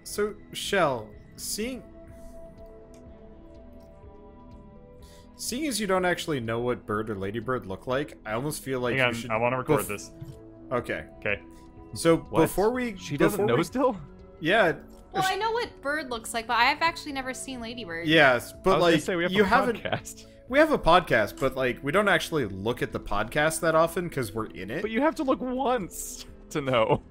So, Shell, seeing as you don't actually know what bird or ladybird look like, I almost feel like Hang on, you should... I want to record this. Okay. Okay. So, What? before we... She doesn't know still? Yeah. Well, I know what bird looks like, but I've actually never seen ladybird. Yes, but like, say, we have you a haven't... podcast. We have a podcast, but like, we don't actually look at the podcast that often because we're in it. But you have to look once to know.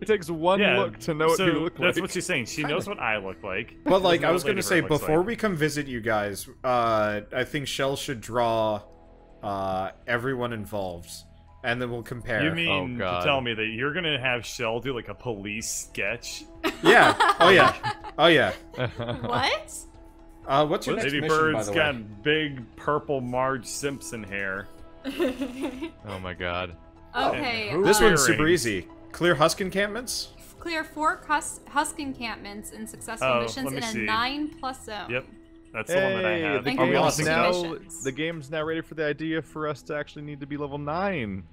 It takes one look to know what you look like. That's what she's saying. She knows what I look like. But like, I was going gonna say, before we come visit you guys, I think Shell should draw everyone involved, and then we'll compare. You mean to tell me that you're gonna have Shell do like a police sketch? Yeah. Oh yeah. Oh yeah. What? What's your next mission, by Ladybird's the way? got big purple Marge Simpson hair. Oh my god. Okay. This one's super easy. Clear Husk encampments? Clear 4 Husk encampments in successful missions in a 9+ zone. Yep. That's the one that I have. The game's now ready for the idea for us to actually need to be level 9.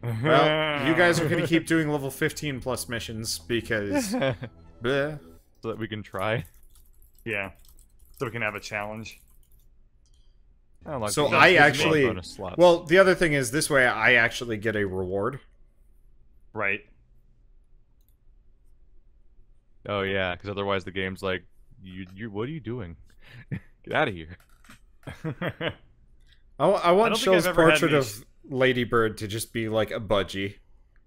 Well, you guys are going to keep doing level 15 plus missions because... bleh. So that we can try. Yeah. So we can have a challenge. So I actually... Well, the other thing is, this way I actually get a reward. Right. Oh yeah, because otherwise the game's like, you what are you doing? Get out of here. I want Shell's portrait of Ladybird to just be like a budgie.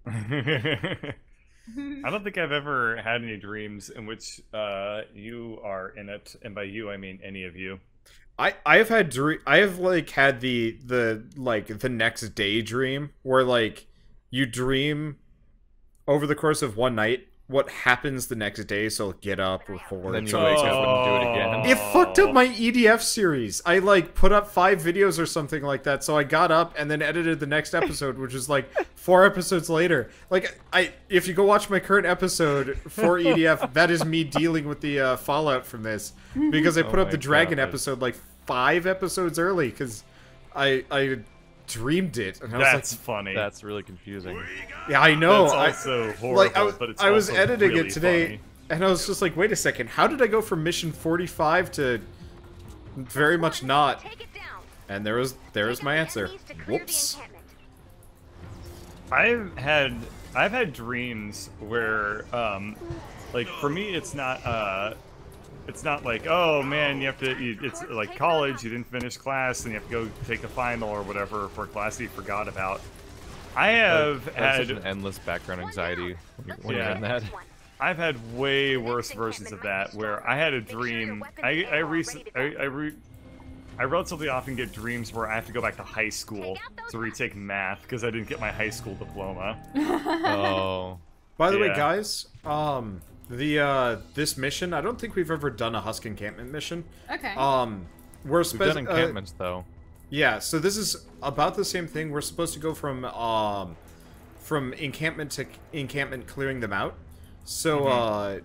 I don't think I've ever had any dreams in which you are in it, and by you I mean any of you. I have had had the next day dream where like you dream over the course of one night what happens the next day, so get up, record. Then you wake up and do it again. It fucked up my EDF series. I like put up 5 videos or something like that, so I got up and then edited the next episode, which is like 4 episodes later. Like if you go watch my current episode for EDF, that is me dealing with the fallout from this, because I put up the dragon episode like 5 episodes early because I dreamed it, and I was That's funny. That's really confusing. Yeah, I know. That's also horrible, like, but it's I was also editing really it today, funny. and I was just like, wait a second, how did I go from mission 45 to very much not? And there was my answer. Whoops. I've had dreams where like for me it's not like, oh man, it's like college, you didn't finish class and you have to go take a final or whatever for a class that you forgot about. I have had such an endless background anxiety when you're in that. I've had way worse versions of that where I had a dream. I relatively often get dreams where I have to go back to high school to retake math because I didn't get my high school diploma. Oh. By the way, guys, this mission, I don't think we've ever done a Husk encampment mission. Okay. We've done encampments though. Yeah, so this is about the same thing. We're supposed to go from encampment to encampment, clearing them out. So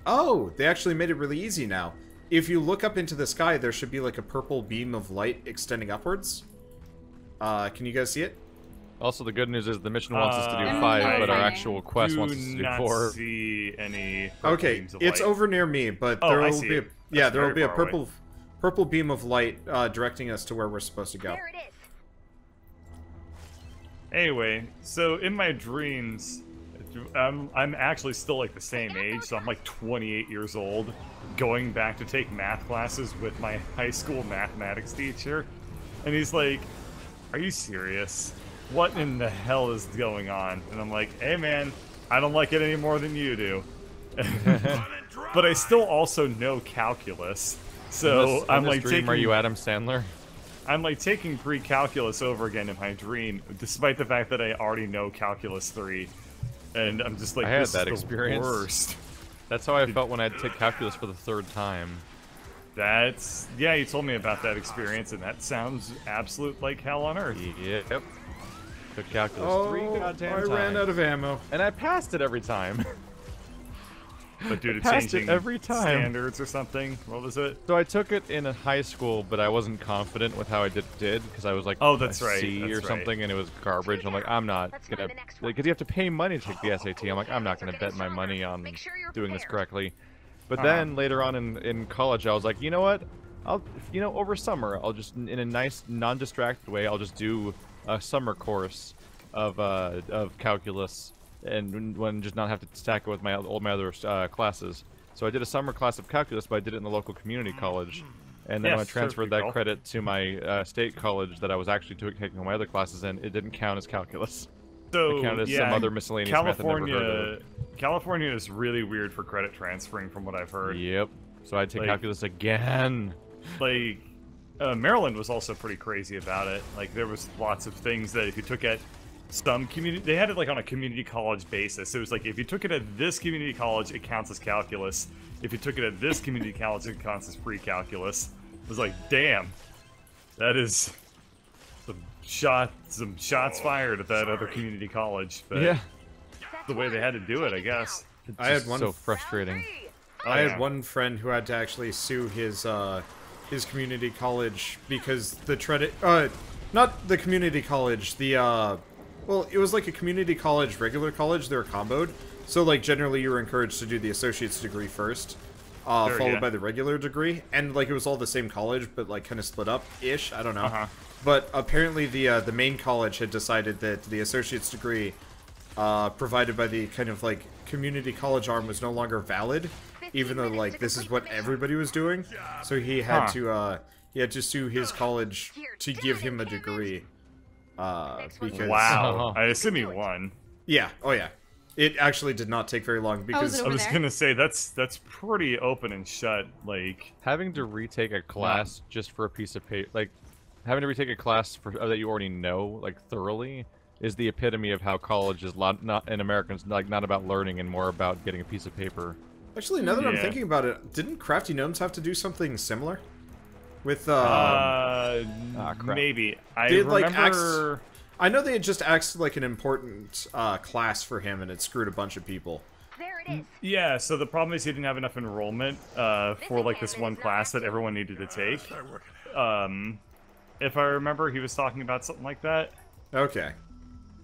oh, they actually made it really easy now. If you look up into the sky, there should be like a purple beam of light extending upwards. Can you guys see it? Also, the good news is the mission wants us to do 5, but our actual quest wants us to do 4. See any okay, it's over near me, but there will be there will be a purple beam of light directing us to where we're supposed to go. There it is. Anyway, so in my dreams, I'm actually still like the same age, so I'm like 28 years old, going back to take math classes with my high school mathematics teacher, and he's like, "Are you serious? What in the hell is going on?" And I'm like, "Hey man, I don't like it any more than you do." But I still also know calculus. So I'm like taking... Are you Adam Sandler? I'm like taking pre-calculus over again in my dream, despite the fact that I already know calculus 3. And I'm just like, I had this that is experience. The worst. That's how I felt when I had to take calculus for the 3rd time. Yeah, you told me about that experience, and that sounds absolute like hell on earth. Yep. Took calculus 3 goddamn times. I ran out of ammo. And I passed it every time. but due to Passed it changing every time. standards or something. What was it? So I took it in high school, but I wasn't confident with how I did because I was like Oh, that's a right. C That's or right. something, and it was garbage. I'm like, I'm not gonna, because you have to pay money to take the SAT. I'm like, I'm not gonna bet my money on doing this correctly. But then later on in college, I was like, you know what? I'll, over summer, I'll just, in a nice, non-distracted way, I'll just do a summer course of calculus, and when just not have to stack it with my other classes. So I did a summer class of calculus, but I did it in the local community college. And then when I transferred that credit to my state college that I was actually taking my other classes in, it didn't count as calculus. So, it counted as some other miscellaneous math I'd never heard of. California is really weird for credit transferring, from what I've heard. Yep. So I'd take calculus again. Like, Maryland was also pretty crazy about it. Like, there was lots of things that if you took at some community, they had it like on a community college basis. It was like, if you took it at this community college, it counts as calculus. If you took it at this community college, it counts as pre-calculus. It was like, damn, that is some shots fired at that other community college. But yeah, the way they had to do it, I guess. I had one so frustrating. I had one friend who had to actually sue his community college because not the community college, well, it was like a community college, regular college. They were comboed, so like generally you were encouraged to do the associate's degree first, followed by the regular degree, and like it was all the same college, but like kind of split up ish. I don't know, but apparently the main college had decided that the associate's degree provided by the kind of like community college arm was no longer valid, even though like this is what everybody was doing. So he had to sue his college to give him a degree. Because wow, I assume he won. Yeah. Oh yeah. It actually did not take very long because I was gonna say that's pretty open and shut. Like having to retake a class just for a piece of paper, like having to retake a class that you already know like thoroughly, is the epitome of how college is not in Americans not about learning and more about getting a piece of paper. Actually, now that I'm thinking about it, didn't Crafty Gnomes have to do something similar? With maybe I remember. I know they had just axed like an important class for him, and it screwed a bunch of people. There it is. Yeah, so the problem is he didn't have enough enrollment for like this one class that everyone needed to take. If I remember, he was talking about something like that. Okay.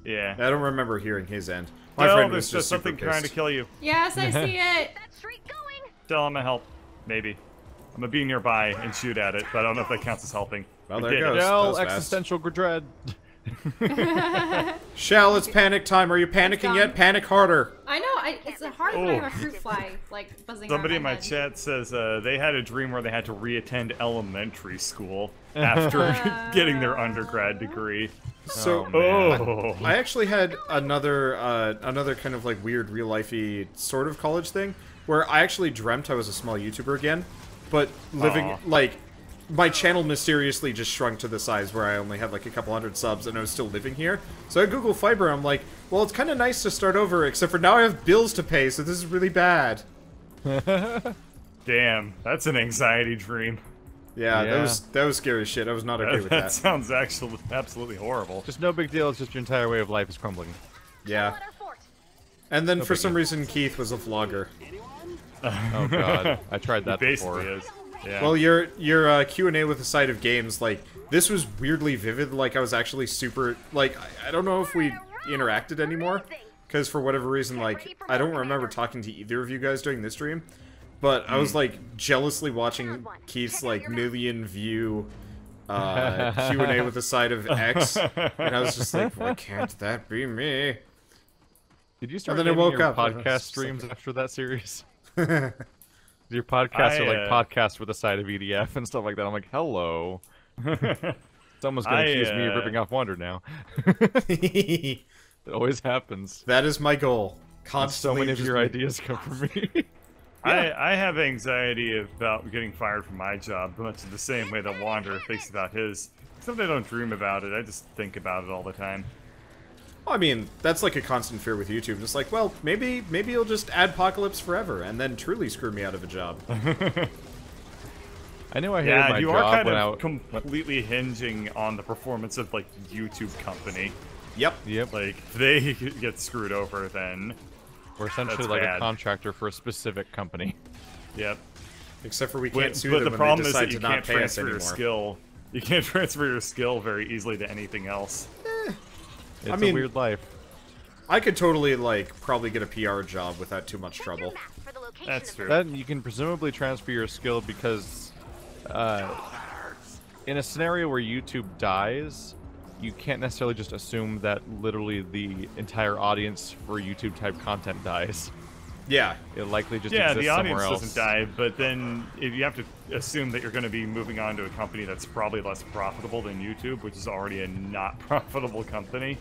Yeah. I don't remember hearing his end. My friend was just something trying to kill you. Yes, I see it. That streak going. Tell him to help. Maybe. I'm gonna be nearby and shoot at it, but I don't know if that counts as helping. Well, there it goes. Yell existential dread. Shell, it's panic time. Are you panicking yet? Panic harder. I know. It's hard when I have a fruit fly like buzzing. Somebody around in my head. chat says they had a dream where they had to re-attend elementary school after getting their undergrad degree. So, I actually had another kind of like weird real lifey sort of college thing where I actually dreamt I was a small YouTuber again, but living like my channel mysteriously just shrunk to the size where I only had like a couple hundred subs and I was still living here. So I Google Fiber and I'm like, well, it's kind of nice to start over, except for now I have bills to pay, so this is really bad. Damn, that's an anxiety dream. Yeah, that was scary as shit. I was not okay with that. That sounds actually absolutely horrible. Just no big deal. It's just your entire way of life is crumbling. Yeah. And then for some reason Keith was a vlogger. Oh god, I tried that before. Basically is. Yeah. Well, your Q&A with the side of games, like, this was weirdly vivid, like, I was actually super, like, I don't know if we interacted anymore, because for whatever reason, like, I don't remember talking to either of you guys during this stream, but I was, like, jealously watching Keith's, like, million-view Q&A with the side of X, and I was just like, why can't that be me? Did you start and then I woke your up, podcast streams after that series? Your podcasts are like podcasts with a side of EDF and stuff like that. I'm like, hello. Someone's gonna accuse me of ripping off Wander now. It always happens. That is my goal. Constantly. So many of your ideas come from me. I have anxiety about getting fired from my job, much in the same way that Wander thinks about his. Except I don't dream about it, I just think about it all the time. Well, I mean, that's like a constant fear with YouTube. Just like, well, maybe you'll just adpocalypse forever and then truly screw me out of a job. I knew I hated my you job are kind when of completely hinging on the performance of, like, YouTube company. Yep. Yep. Like, if they get screwed over, then We're essentially like a contractor for a specific company. Yep. Except for we can't sue but them the when problem they is decide that you to not can't pay us transfer your anymore. skill. You can't transfer your skill very easily to anything else. It's I mean, a weird life. I could totally, like, probably get a PR job without too much trouble. That's true. Then you can presumably transfer your skill because, in a scenario where YouTube dies, you can't necessarily just assume that literally the entire audience for YouTube type content dies. Yeah. It likely just Yeah, exists the audience somewhere else. doesn't die, but then if you have to assume that you're going to be moving on to a company that's probably less profitable than YouTube, which is already a not profitable company.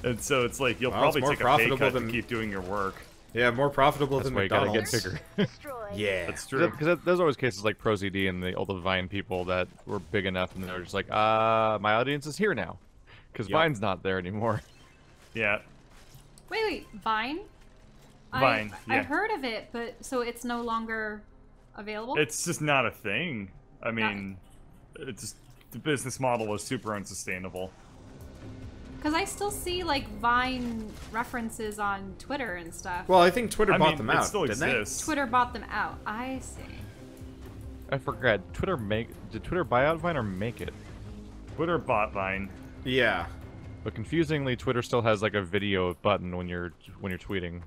And so it's like you'll probably take a pay cut to keep doing your work. Yeah, more profitable than That's why you gotta McDonald's. get bigger. Yeah. That's true. Because there's always cases like ProZD and all the Vine people that were big enough and they're just like, my audience is here now. Because Vine's not there anymore. Yeah. Wait, Vine? Vine, yeah. I've heard of it, but so it's no longer available? It's just not a thing. I mean, it's just, the business model is super unsustainable. Because I still see, like, Vine references on Twitter and stuff. Well, I think Twitter bought them it out, still didn't exists. Twitter bought them out. I see. I forgot. Did Twitter buy out Vine or make it? Twitter bought Vine. they? Yeah. But confusingly, Twitter still has like a video button when you're tweeting.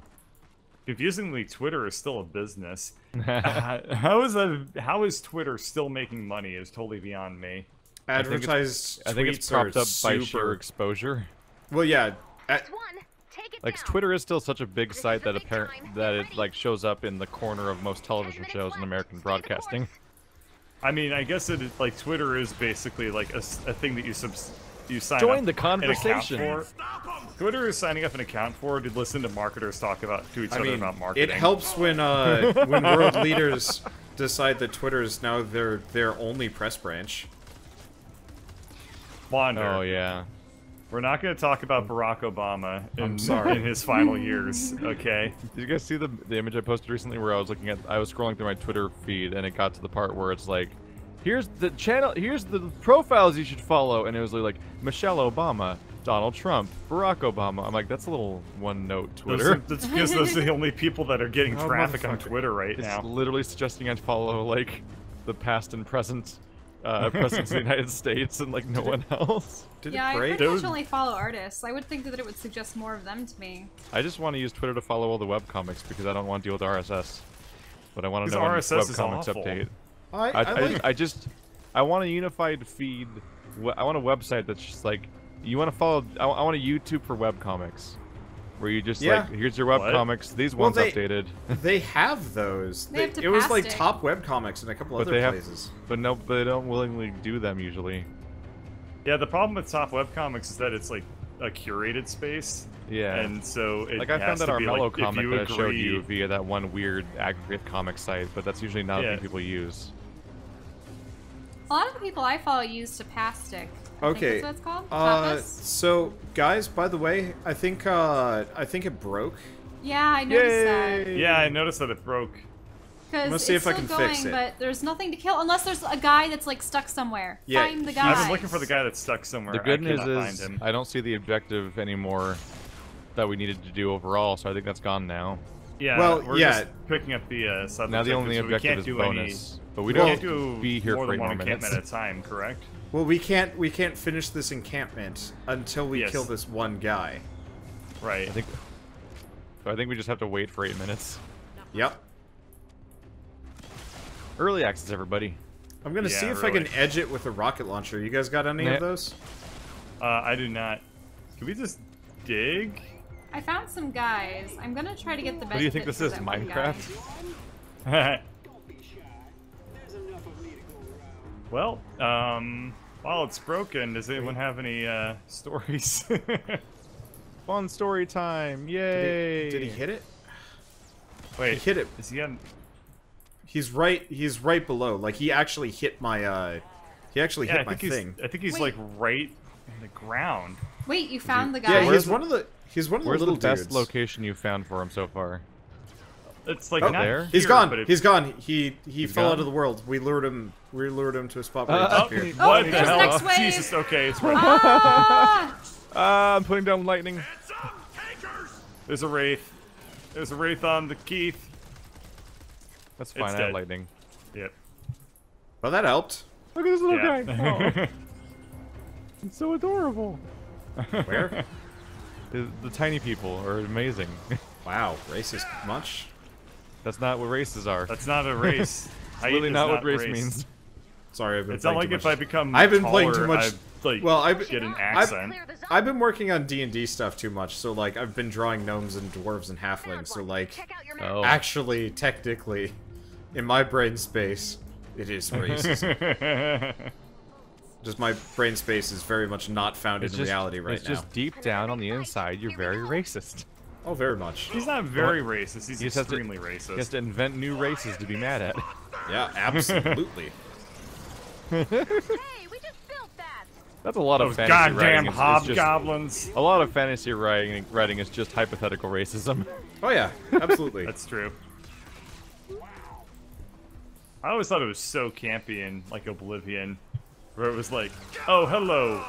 Confusingly, Twitter is still a business. How is Twitter still making money is totally beyond me. Advertised I think it's tweets are propped up by sheer super... exposure. Well, yeah. Like Twitter is still such a big site that it like shows up in the corner of most television shows in American broadcasting. I mean, I guess it is, like Twitter is basically like a thing that you sign Join up the conversation. an account for. Twitter is signing up an account for to listen to marketers talk to each other about marketing. It helps when world leaders decide that Twitter is now their only press branch. Wander. Oh yeah. We're not going to talk about Barack Obama in his final years, okay? Did you guys see the image I posted recently where I was scrolling through my Twitter feed and it got to the part where it's like, here's the profiles you should follow, and it was like Michelle Obama, Donald Trump, Barack Obama. I'm like, that's a little one-note Twitter. That's because those are the only people that are getting traffic on Twitter right now. It's literally suggesting I follow like the past and present presidents of the United States and like no one else. Yeah, I pretty much only follow artists. I would think that it would suggest more of them to me. I just want to use Twitter to follow all the webcomics because I don't want to deal with RSS. But I want to know when webcomics update. I want a unified feed. I want a website that's just like, you want to follow. I want a YouTube for webcomics, where you just like, here's your webcomics. These ones updated. They have those. It was like Top Webcomics and a couple other places. But they don't willingly do them usually. Yeah, the problem with Top Webcomics is that it's like a curated space. Yeah. And so it I found that our Mellow like, comic that I showed you via that one weird aggregate comic site, but that's usually not a thing people use. A lot of the people I follow use Tapastic. Okay. That's what it's called. So guys, by the way, I think it broke. Yeah, I noticed that. Yeah, I noticed that it broke. Because it's still going, but there's nothing to kill unless there's a guy that's like stuck somewhere. Yeah, find the guy. I've been looking for the guy that's stuck somewhere. The good news find is him. I don't see the objective anymore that we needed to do overall, so I think that's gone now. Yeah, we're just picking up the sub. Now the only objective is bonus, but we don't be here for 8 more minutes at a time, correct? Well, we can't finish this encampment until we kill this one guy. Right. I think we just have to wait for 8 minutes. Yep. Early access, everybody. I'm gonna see if I can edge it with a rocket launcher. You guys got any of those? I do not. Can we just dig? I found some guys. I'm gonna try to get the best. What do you think this is, Minecraft? Well, while it's broken, does anyone have any stories? Fun story time! Yay! Did he hit it? Wait, he hit it. Is he on? He's right below. Like he actually hit my hit my thing. I think he's like right in the ground. Wait, you found the guy? Yeah, he's one of the little dudes. Where's the best location you found for him so far? It's like not there. He's gone. He's gone. He fell out of the world. We lured him to a spot where he disappeared. What the hell? Jesus. Okay, it's right. I'm putting down lightning. There's a wraith. There's a wraith on the Keith. That's fine. It's I have dead. lightning. Yep. Well, that helped. Look at this little Yeah. guy. Oh. It's so adorable. Where? The tiny people are amazing. Wow, racist much? That's not what races are. That's not a race. Height Really is not what race means. Sorry, I've been It's not playing like too if much. I become I've been taller, playing too much. I, like, Well, get an accent. I've been working on D&D stuff too much, so like I've been drawing gnomes and dwarves and halflings. So like, Oh. actually, technically, in my brain space, it is racist. Just my brain space is very much not founded in reality right it's now. just deep down on the inside, you're very racist. Oh, very much. He's not very racist. He's He just has to- extremely racist. He has to invent new races to be mad at. Yeah, absolutely. Hey, we just built that. That's a lot of Those fantasy goddamn writing. It's just- hobgoblins. a lot of fantasy writing is just hypothetical racism. Oh yeah, absolutely. That's true. I always thought it was so campy in like Oblivion, where it was like, "Oh, hello,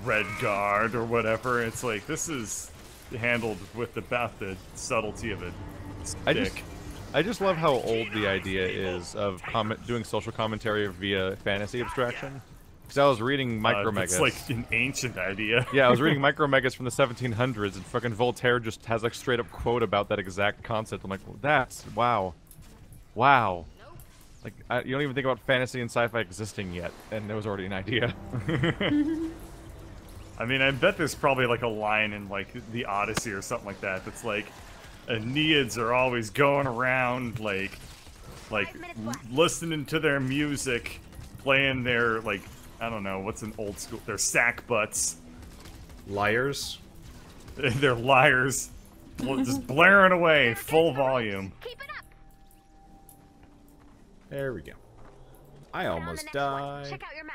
Red Guard" or whatever. It's like this is handled with about the subtlety of a stick. I just love how old the idea is of doing social commentary via fantasy abstraction. Because I was reading Micromegas. It's like an ancient idea. Yeah, I was reading Micromegas from the 1700s, and fucking Voltaire just has like straight up quote about that exact concept. I'm like, well, that's wow. Like, you don't even think about fantasy and sci-fi existing yet, and there was already an idea. I mean, I bet there's probably like a line in like the Odyssey or something like that that's like, Aeneids are always going around like listening to their music, playing their like, I don't know, what's an old school, their sack butts. Liars. They're liars. Just blaring away, full volume. Keep it up. There we go. I Get on the almost next one. died. Check out your map.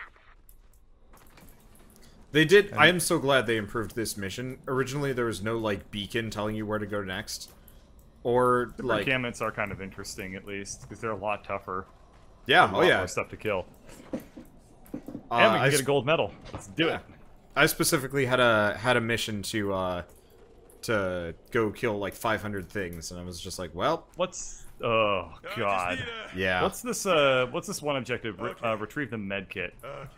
They did. I am so glad they improved this mission. Originally, there was no like beacon telling you where to go next, or The like encampments are kind of interesting, at least, because they're a lot tougher. yeah, A oh lot yeah. more stuff to kill. And we I can get a gold medal. Let's do it. I specifically had a mission to go kill like 500 things, and I was just like, well, What's? Oh God. yeah. What's this one objective? Retrieve the med kit.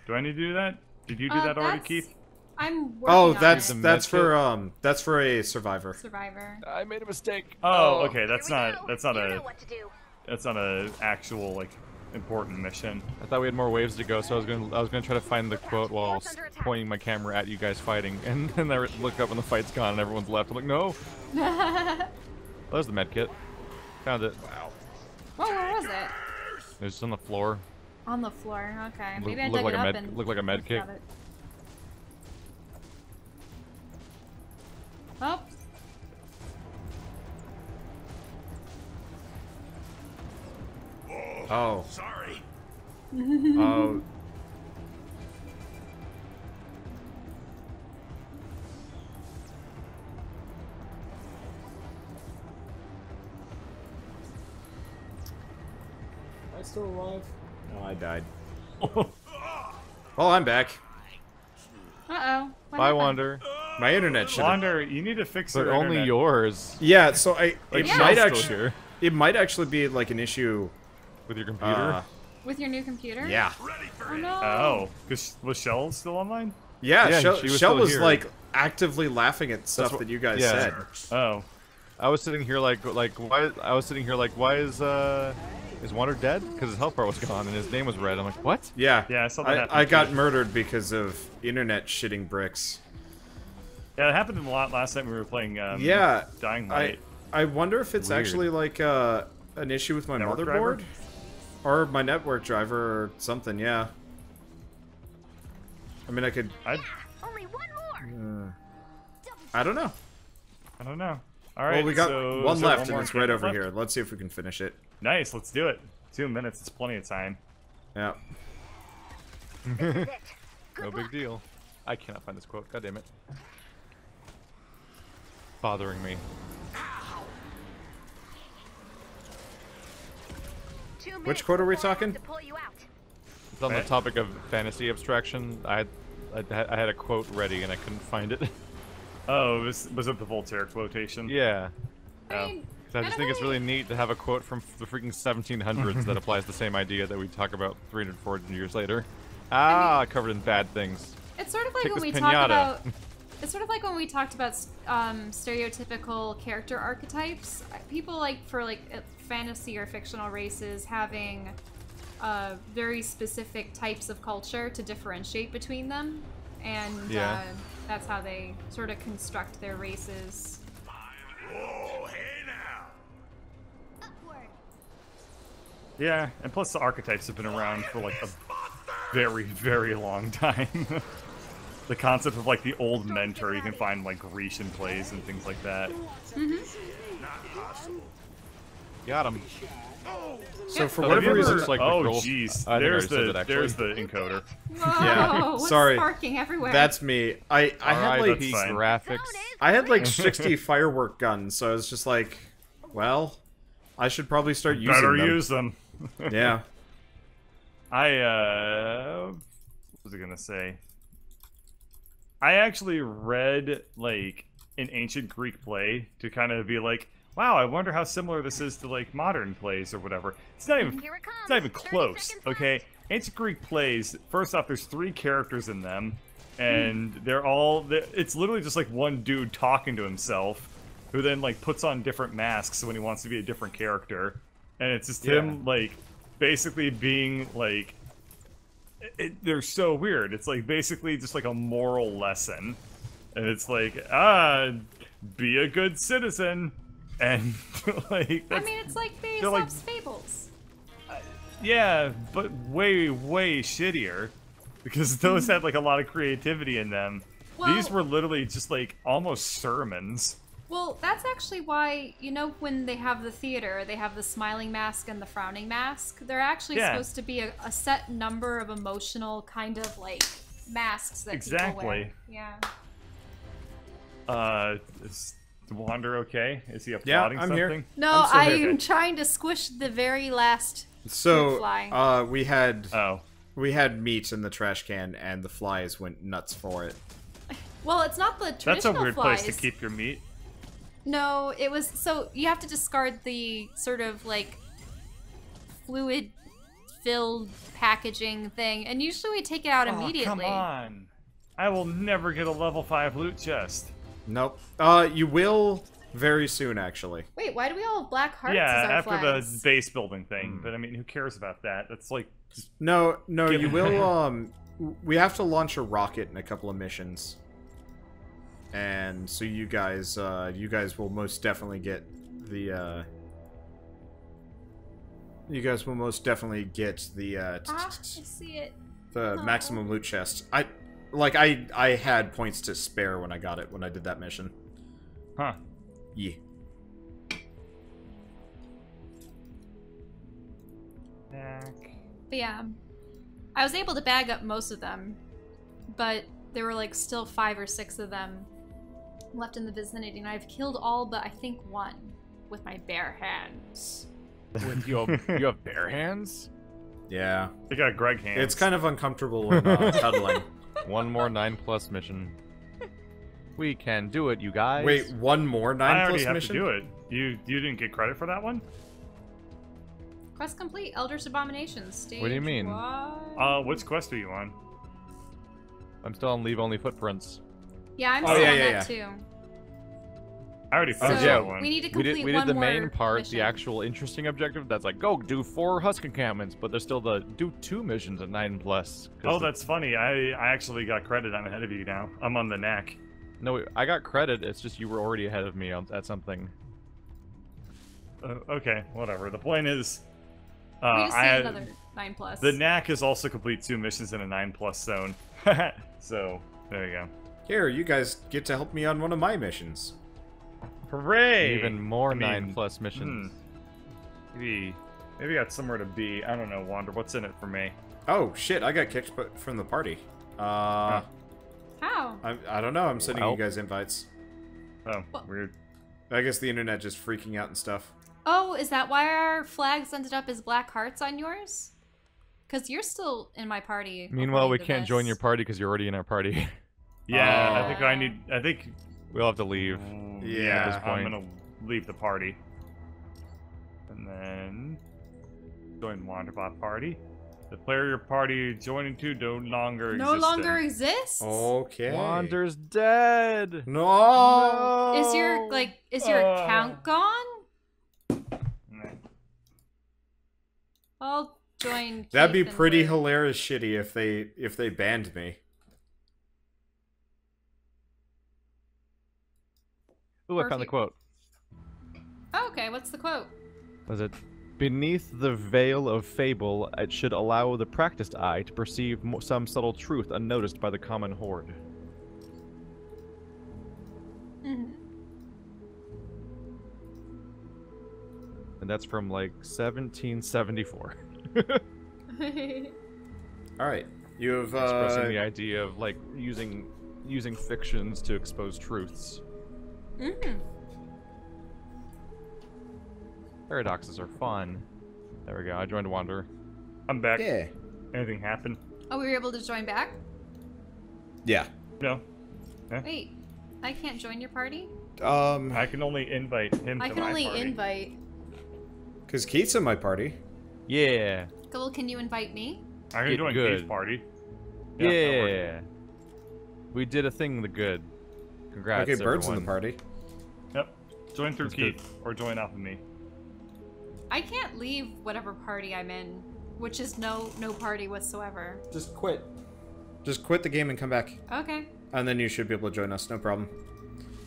Do I need to do that? Did you do that already, that's- Keith? I'm working Oh, on that's it. that's for a survivor. Survivor. I made a mistake. Oh, okay. That's Here we not go. that's not You a know what to do. that's not a actual like important mission. I thought we had more waves to go, so I was gonna try to find the quote while pointing my camera at you guys fighting, and then I look up and the fight's gone and everyone's left. I'm like, no. Oh, there's the med kit. Found it. Wow. Whoa, where was it? It was on the floor. On the floor. Okay, maybe I Looked dug like it a up med- and looked like a med kit. got it. Oh, Oh. Sorry. Oh. Am I still alive? No, I died. Well, I'm back. uh-oh. What Bye, happened? Wander. My internet should. Wander, you need to fix But your only internet. yours. Yeah, so it Yeah. might Still actually here. it might actually be like an issue. With your computer. With your new computer? Yeah. Oh no. Oh, was Shell still online? Yeah, Yeah, Shell, she was Shell still was here. like actively laughing at stuff what- that you guys yeah. said. Oh, I was sitting here like why? I was sitting here like, why is Wander dead? Because his health bar was gone and his name was red. I'm like, what? Yeah. Yeah, I saw that happen I got too. murdered because of internet shitting bricks. yeah, it happened a lot last time we were playing. Yeah. Dying Light. I wonder if it's Weird. actually like an issue with my Network motherboard driver? or my network driver or something. Yeah. I mean, I could. Only one more. I don't know. I don't know. All right. Well, we got so, one is there left, and more it's right over encampment here. Let's see if we can finish it. left? Nice. Let's do it. 2 minutes. It's plenty of time. Yeah. This is it. No Good big luck. deal. I cannot find this quote. God damn it. Bothering me. 2 minutes Which quote are we before I have talking? to pull you out. It's on the Right. topic of fantasy abstraction. I had a quote ready and I couldn't find it. Oh, was it the Voltaire quotation? Yeah. I mean, I just think it's really neat to have a quote from the freaking 1700s that applies the same idea that we talk about 300, 400 years later. Ah, covered in bad things. It's sort of like Take when we this talk pinata. about. It's sort of like when we talked about stereotypical character archetypes. People like for like fantasy or fictional races having very specific types of culture to differentiate between them, and that's how they sort of construct their races. Oh, hey now! Upward. Yeah, and plus the archetypes have been around for like a very, very long time. The concept of like the old mentor you can find like Grecian plays and things like that. Got him. So for Have whatever you ever- reason, looks like oh McGroll. jeez, I think I there's already said that, actually. there's the encoder. Whoa, Yeah, what's sorry. sparking everywhere? that's me. I had like RIP fine. graphics. I had like 60 firework guns, so I was just like, well, I should probably start using Better them. use them. Yeah. What was I gonna say? I actually read like an ancient Greek play to kind of be like, wow, I wonder how similar this is to like modern plays or whatever. It's not even Here it comes. it's not even 30 close, seconds okay? Ancient Greek plays, first off, there's 3 characters in them, and it's literally just like one dude talking to himself, who then like puts on different masks when he wants to be a different character, and it's just him like basically being like, they're so weird. It's like basically just like a moral lesson, and it's like, be a good citizen, and like I that's, mean, it's like they're like- Aesop's fables. yeah, but way, way shittier. Because those had like a lot of creativity in them. Well- These were literally just like almost sermons. Well, that's actually why, you know, when they have the theater, they have the smiling mask and the frowning mask. They're actually supposed to be a set number of emotional kind of like masks that people wear. Yeah. Is Wander okay? Is he Yeah, applauding I'm something? here. No, I'm so I'm happy. trying to squish the very last So, fly. we had Oh. meat in the trash can, and the flies went nuts for it. Well, it's not the traditional That's a weird flies. place to keep your meat. No, it was so you have to discard the sort of like fluid filled packaging thing, and usually we take it out immediately. Oh, come on. I will never get a level 5 loot chest. Nope. You will very soon, actually. Wait, why do we all have black hearts Yeah, as our after flags? the base building thing. But I mean, who cares about that? That's like, No, Give- you will, we have to launch a rocket in a couple of missions. And so you guys will most definitely get the, you guys will most definitely get the, I see it. the Oh. maximum loot chest. I had points to spare when I got it, when I did that mission. huh. Yeah. But yeah, I was able to bag up most of them, but there were like still 5 or 6 of them left in the vicinity, and I've killed all but I think 1 with my bare hands. With you have bare hands? Yeah. They got Greg hands. It's kind of uncomfortable when cuddling. One more 9+ mission. We can do it, you guys. Wait, one more 9+ I already have mission? to do it. You didn't get credit for that one? Quest complete, Eldritch Abominations, stage What do you mean? 1. Which quest are you on? I'm still on Leave Only Footprints. Yeah, I'm Oh, still yeah, on yeah, that too. I already So finished yeah, that one. we need to We complete did one the more main part, mission. the actual interesting objective. That's like, go do 4 Husk encampments, but there's still the do 2 missions at 9+. 'cause Oh, the- that's funny. I actually got credit. I'm ahead of you now. I'm on the neck. No, I got credit. It's just you were already ahead of me at something. Okay, whatever. The point is, We just I need had, another 9+. the knack is also complete 2 missions in a 9+ zone. So there you go. Here, you guys get to help me on one of my missions. Hooray! Even more I mean, 9+ missions. Maybe I got somewhere to be. I don't know, Wander. What's in it for me? Oh, shit, I got kicked from the party. How? I don't know, I'm sending Well. you guys invites. Oh, What? weird. I guess the internet just freaking out and stuff. Oh, is that why our flags ended up as black hearts on yours? Because you're still in my party. Meanwhile, we according to can't join this. your party because you're already in our party. Yeah, Oh. I think We'll have to leave. Yeah. at this I'm point. gonna leave the party. And then join Wanderbot party. The player your party joining to no longer exists. Okay. Wander's dead. No. Is your account gone? Nah. I'll join. That'd be Keith and pretty Luke. hilarious shitty if they banned me. Ooh, I found the quote. Oh, okay, what's the quote? Was it? Beneath the veil of fable, it should allow the practiced eye to perceive some subtle truth unnoticed by the common horde. Mm-hmm. And that's from like 1774. All right, you have Expressing the idea of like using fictions to expose truths. Mm-hmm. Paradoxes are fun. There we go. I joined Wander. I'm back. Yeah. Anything happen? Oh, we were able to join back? Yeah. No. Wait, I can't join your party? I can only invite him I to can my only party. invite. Because Keith's in my party. Yeah. Well, can you invite me? I can Get join good. Keith's party. Yeah. that works. We did a thing the good. Congrats, Okay, Bird's in the everyone. party. Yep. Join through That's good. Keith or join off of me. I can't leave whatever party I'm in, which is no party whatsoever. Just quit. Just quit the game and come back. Okay. And then you should be able to join us, no problem.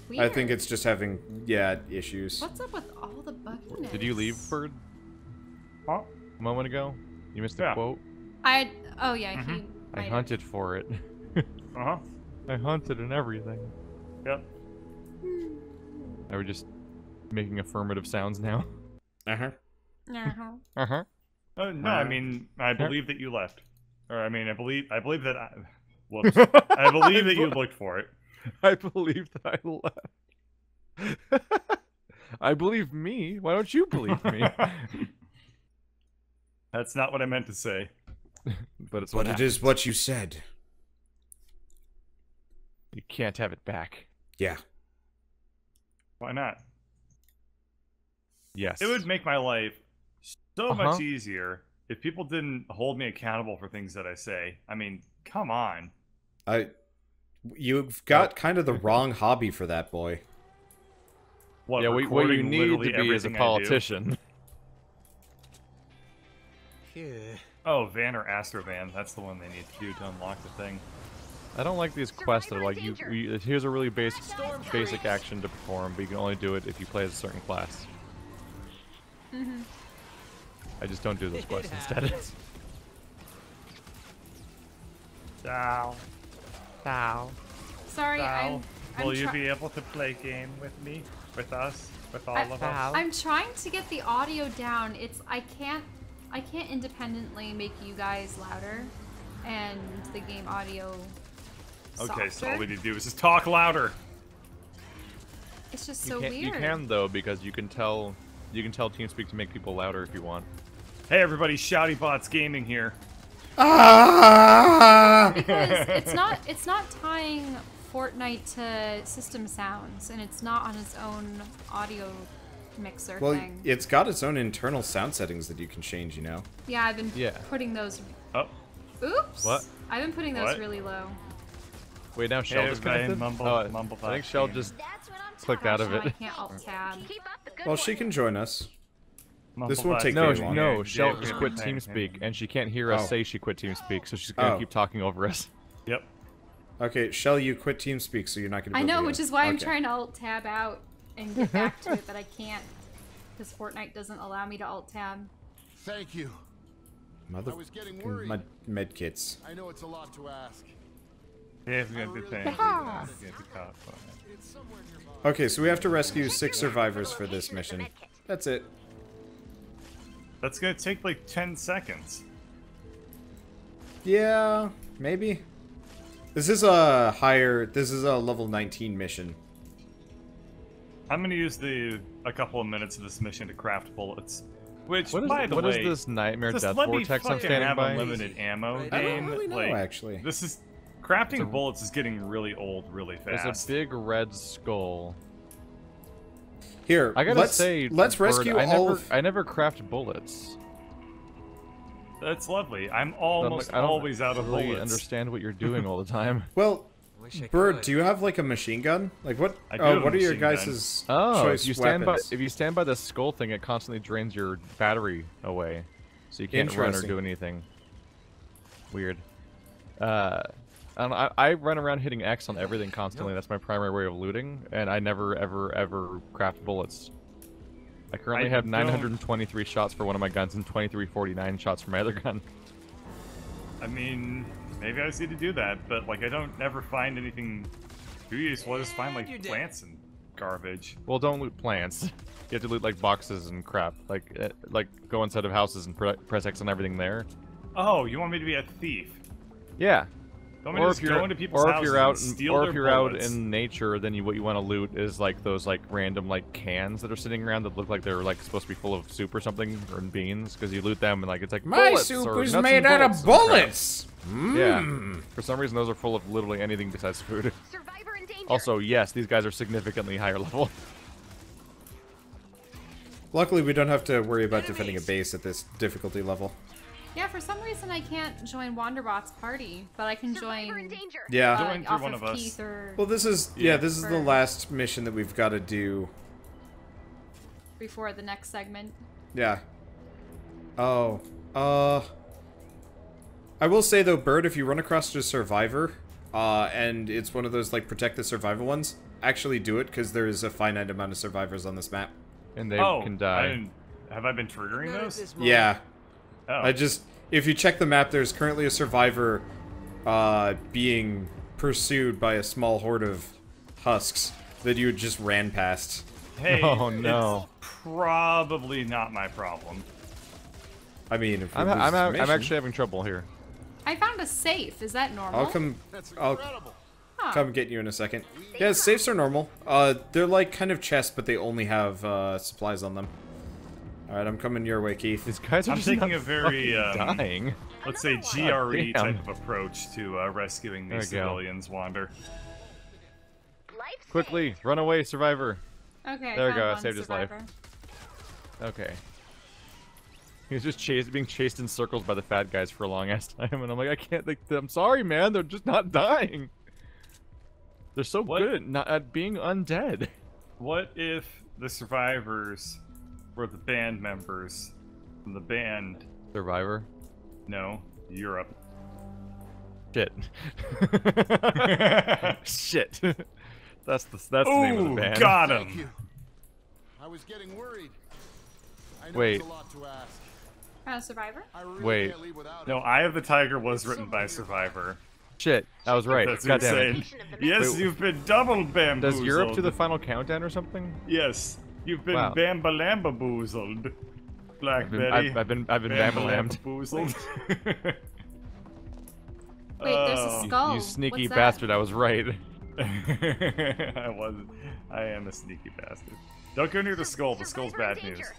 Weird. I think it's just having, issues. What's up with all the bugginess? Did you leave, Bird? Huh? A moment ago? You missed the Yeah. quote? Oh yeah, he I might have. hunted for it. Uh-huh. I hunted and everything. Yep. Are we just making affirmative sounds now? Uh-huh. Uh-huh. Uh-huh. No, I mean, I believe that you left. Or, I mean, I believe that I... Whoops. I believe that you looked for it. I believe that I left. I believe me. Why don't you believe me? That's not what I meant to say. But it's what But it happened. is what you said. You can't have it back. Yeah. Why not? Yes. It would make my life so much easier if people didn't hold me accountable for things that I say. I mean, come on. You've got kind of the wrong hobby for that, boy. What, Yeah, what you recording need literally to be is a everything I do? politician. Oh, Van or Astrovan. That's the one they need to do to unlock the thing. I don't like these quests that are like, here's a really basic action to perform, but you can only do it if you play as a certain class. Mm-hmm. I just don't do those quests instead. Ciao. Ciao. Sorry, Ciao. I'm Will you be able to play game with me? With us? With all of us? I'm trying to get the audio down. I can't independently make you guys louder and the game audio Okay, so all softer. we need to do is just talk louder. It's just so You weird. can though, because you can tell TeamSpeak to make people louder if you want. Hey everybody, Shouty Bots Gaming here. Ah! Because it's not tying Fortnite to system sounds, and it's not on its own audio mixer Well, thing. it's got its own internal sound settings that you can change, you know? Yeah, I've been Yeah. putting those. Oh, Oops. What? I've been putting those What? really low. Wait, now Shell Hey, disconnected? everybody, mumble I think bots Shell gaming. just That's what I'm clicked out of Gosh, now it. I can't alt tab. Keep up the good Well, she work. can join us. Mumble won't bots take No, very long. no, Shell Yeah, just yeah, quit yeah. TeamSpeak, and she can't hear us Oh. say she quit TeamSpeak, so she's gonna Oh. keep talking over us. Yep. Okay, Shell, you quit TeamSpeak, so you're not going to be I able know, to which hear is us. why I'm Okay. trying to alt tab out and get back to it, but I can't because Fortnite doesn't allow me to alt tab. Thank you. Mother I was getting worried. med kits. I know it's a lot to ask. Yeah, we're gonna do really things. appreciate It's somewhere nearby. Okay, so we have to rescue 6 survivors for this mission. That's it. That's gonna take like 10 seconds. Yeah, maybe. This is a level 19 mission. I'm gonna use a couple of minutes of this mission to craft bullets. Which, What is, by the what way, is this nightmare just death let me vortex I'm fucking standing have by? unlimited ammo I game. don't really know, like, actually. This is crafting bullets is getting really old really There's fast. a big red skull. Here, I gotta say, let's Bird, rescue all of... I never craft bullets. That's lovely. I'm I almost don't always out of really bullets. understand what you're doing all the time. Well, Wish I Bird, could. do you have like a machine gun? Like what? I do have a What are your machine gun. guys' Oh, choice if you stand weapons? by the skull thing, it constantly drains your battery away, so you can't run or Interesting. do anything. Weird. I run around hitting X on everything constantly. That's my primary way of looting, and I never ever craft bullets. I currently have 923 shots for one of my guns and 2349 shots for my other gun. I mean, maybe I just need to do that, but like I don't never find anything too useful. I just find like plants and garbage. Well, don't loot plants. You have to loot like boxes and crap. Like go inside of houses and press X on everything there. Oh, you want me to be a thief? Yeah. You want me to just go into people's or if houses you're out, and steal or their if you're out bullets? in nature, then what you want to loot is like those like random like cans that are sitting around that look like they're like supposed to be full of soup or something or beans, because you loot them and like it's like My bullets soup or is nuts made and out of bolts and crap. bullets. Yeah. For some reason, those are full of literally anything besides food. Survivor in danger. Also, yes, these guys are significantly higher level. Luckily, we don't have to worry about defending a base at this difficulty level. Yeah, for some reason I can't join Wanderbots party, but I can Survivor in join danger. Yeah. Join through off one of of us. Keith or Well, this is this is the For- last mission that we've got to do. before the next segment. Yeah. Oh. I will say though, Bird, if you run across a survivor, and it's one of those like protect the survivor ones, actually do it because there is a finite amount of survivors on this map. And they Oh, can die. have I been triggering Not at those? this moment. Yeah. Oh. If you check the map, there's currently a survivor being pursued by a small horde of husks that you just ran past. Hey, Oh, no. it's probably not my problem. I mean, if we I'm lose this mission, actually having trouble here. I found a safe. Is that normal? I'll come. That's I'll incredible. Huh. come get you in a second. Yeah, safes are normal. They're like kind of chests, but they only have supplies on them. All right, I'm coming your way, Keith. These guys are I'm just taking not a very, fucking dying. Let's say GRE damn. type of approach to rescuing these There we go. civilians, Wander. Life Quickly, run away, survivor. Okay. There we found go, I one saved his life. survivor. Okay. He was just being chased in circles by the fat guys for a long ass time, and I'm like, I can't. I'm sorry, man. They're just not dying. They're so What? good at being undead. What if the survivors were the band members from the band? Survivor. No, Europe. Shit. Shit. That's the name of the Ooh, band. got Thank him. you. I was getting worried. I know Wait. it's a lot to ask. Found a survivor? I really Wait. can't leave without No, it. Eye of the Tiger was written by Survivor. Shit. I was right. That's God damn it. insane. Yes, Wait, you've been double bamboozled. Does Europe do the final countdown or something? Yes, you've been Wow. bambalambaboozled. Black I've been Betty. I've been bambalammed. Bambalambaboozled. Wait, there's a skull. You sneaky What's that? bastard! I was right. I am a sneaky bastard. Don't go near the skull. The skull's Survivor in bad news. danger.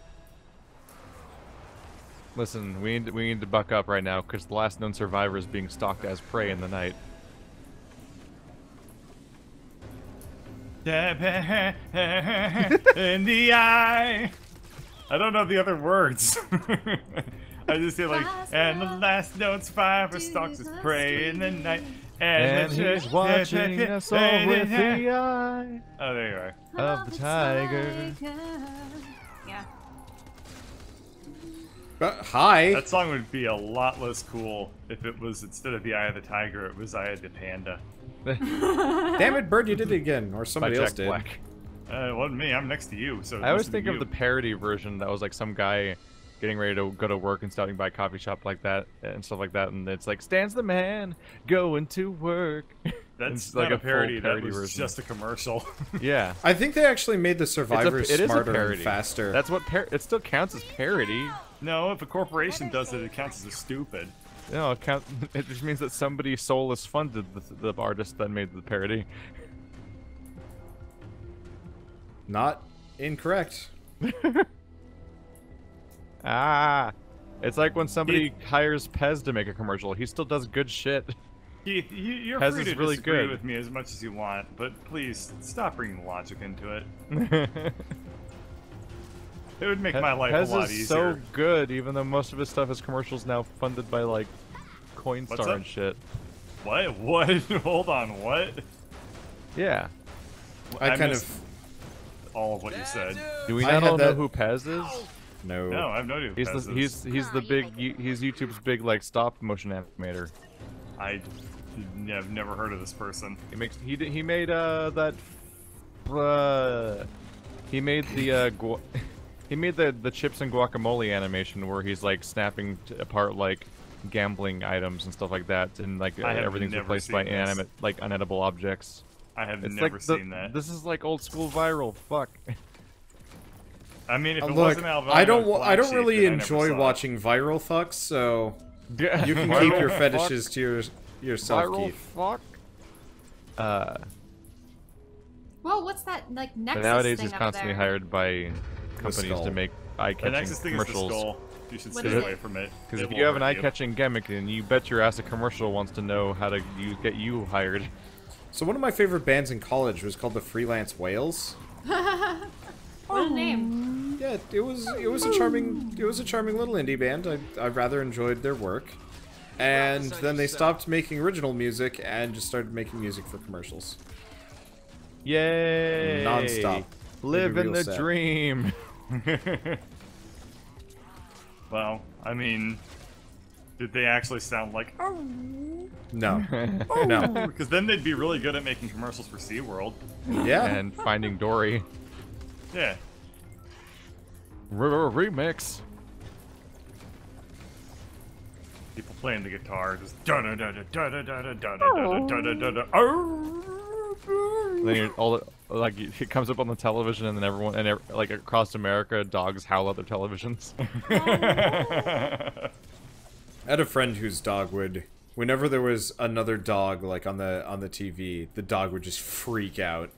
Listen, we need to buck up right now because the last known survivor is being stalked as prey in the night. In the eye. I don't know the other words. I just hear like, and the last known survivor stalks his prey in the night. And he's watching us all with the eye Oh, there you are. of the tiger. Yeah. Hi. That song would be a lot less cool if it was, instead of the Eye of the Tiger, it was Eye of the Panda. Damn it, Bird, you did it again, or By somebody else Jack did. Black. It wasn't me, I'm next to you, so it I always must have think been of you. the parody version that was like some guy getting ready to go to work and stopping by a coffee shop like that and stuff like that, and it's like, stands the man going to work. That's It's like like a a full parody, that parody was version. just a commercial. Yeah. I think they actually made the survivors it is a smarter and parody. faster. That's what it still counts as parody. No, if a corporation does it, it counts as a stupid. No, it just means that somebody's soulless funded the artist that made the parody. Not incorrect. Ah, it's like when somebody hires Pez to make a commercial. He still does good shit. Keith, you're Pez free is to really disagree good. with me as much as you want, but please stop bringing logic into it. It would make my life Pez a lot is easier. so good, even though most of his stuff is commercials now funded by like What's Coinstar up? and shit. What? What? Hold on, what? Yeah. I kind missed of all of what you said. Do we I not had all know that- who Pez is? no. No, I have no idea. Who He's Pez the is. he's the big he's YouTube's big like stop motion animator. I've never heard of this person. He made that he made the he made the chips and guacamole animation where he's like snapping apart like gambling items and stuff like that, and like I have everything's never replaced by seen this. inanimate like unedible objects. I have It's never like seen that. This is like old school viral. Fuck. I mean, if it Look, wasn't albino, I don't Black Sheep, really then I never enjoy saw it. watching viral fucks, so you can Viral keep your fuck? fetishes to yourself, Viral Keith. fuck. Whoa, what's that like Nexus But nowadays thing he's up constantly there? hired by companies skull. to make The eye-catching Nexus thing is the commercials. skull. You should What stay is away it? from it. Because It if will you have an hurt you. eye-catching gimmick, then you bet your ass a commercial wants to know how to get you hired. So one of my favorite bands in college was called the Freelance Whales. What a name. Yeah, it was a charming little indie band. I rather enjoyed their work. And then they stopped making original music and just started making music for commercials. Yay! Non-stop. Living Made me the real sad. dream. Well, I mean, did they actually sound like? Oh, No. No. because then they'd be really good at making commercials for SeaWorld. Yeah. And Finding Dory. Yeah. Remix. People playing the guitar, just da da da da da da da da da da da da da da. Then all the, like it comes up on the television, and then everyone like across America, dogs howl at their televisions. I had a friend whose dog would, whenever there was another dog like on the TV, the dog would just freak out,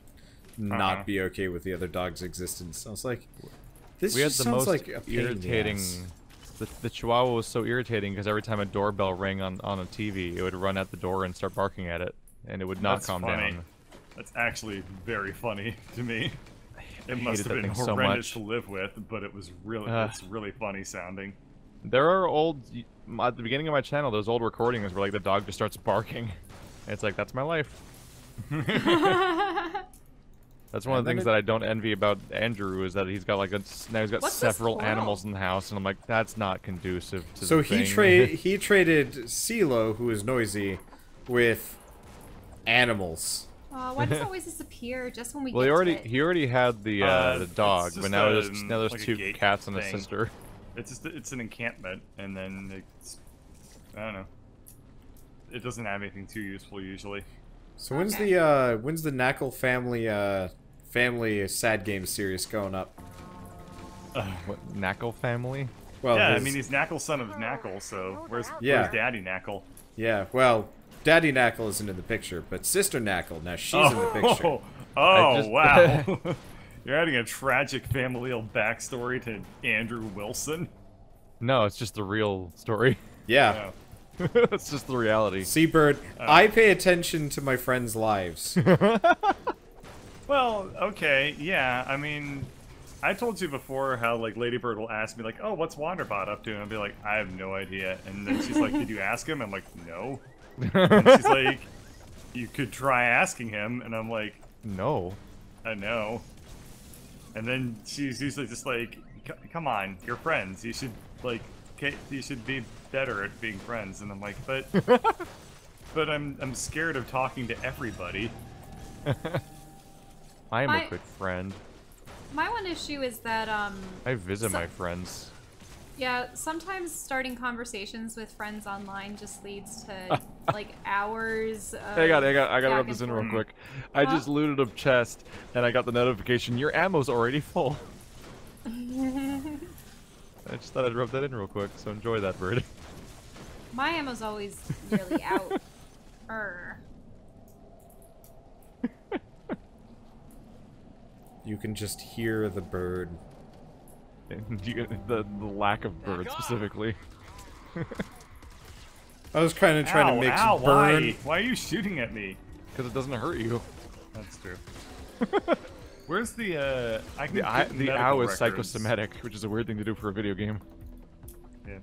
not be okay with the other dog's existence. I was like, this We had just the sounds most like a pain in the irritating. ass. The Chihuahua was so irritating because every time a doorbell rang on a TV, it would run at the door and start barking at it, and it would not That's calm funny. down. That's actually very funny to me. It must hated have that been thing so horrendous much. to live with, but it was really, it's really funny sounding. There are at the beginning of my channel, those old recordings where like the dog just starts barking. And it's like, that's my life. That's one of the things that I don't envy about Andrew is that he's got like now he's got What's this several squirrel? animals in the house, and I'm like, that's not conducive to So the he thing. he traded CeeLo, who is noisy, with animals. Why does it always disappear just when we Well, get to it? he already had the dog, it's but just now a- there's like a two gate cats and a thing. sister. It's an encampment, and then I don't know. It doesn't have anything too useful usually. So when's the Knackle family sad game series going up? What, Knackle family? Well, Yeah, I his- mean he's Knackle's son of Knackle, so where's Yeah. Daddy Knackle? yeah. Well, Daddy Knackle isn't in the picture, but Sister Knackle, now she's in the picture. Oh, wow. You're adding a tragic familial backstory to Andrew Wilson? No, it's just the real story. Yeah. It's just the reality. Seabird, I pay attention to my friends' lives. Well, okay, yeah, I mean, I told you before how, like, Ladybird will ask me, like, oh, what's Wanderbot up to? And I'll be like, I have no idea. And then she's like, did you ask him? I'm like, no. And she's like, you could try asking him. And I'm like, No. I know. And then she's usually just like, come on, you're friends. You should, like, you should be better at being friends. And I'm like, but I'm scared of talking to everybody. I am My- a good friend. My one issue is that I visit So- my friends. yeah, sometimes starting conversations with friends online just leads to like hours of I gotta back rub and this in forth. real quick. I Huh? just looted a chest, and I got the notification, your ammo's already full. I just thought I'd rub that in real quick, so enjoy that, bird. My ammo's always really out. You can just hear the bird. the lack of birds, specifically. I was kind of trying to make Ow, some burn. why? Why are you shooting at me? Because it doesn't hurt you. That's true. Where's the I can The get the medical owl is records. psychosomatic, which is a weird thing to do for a video game. Yeah.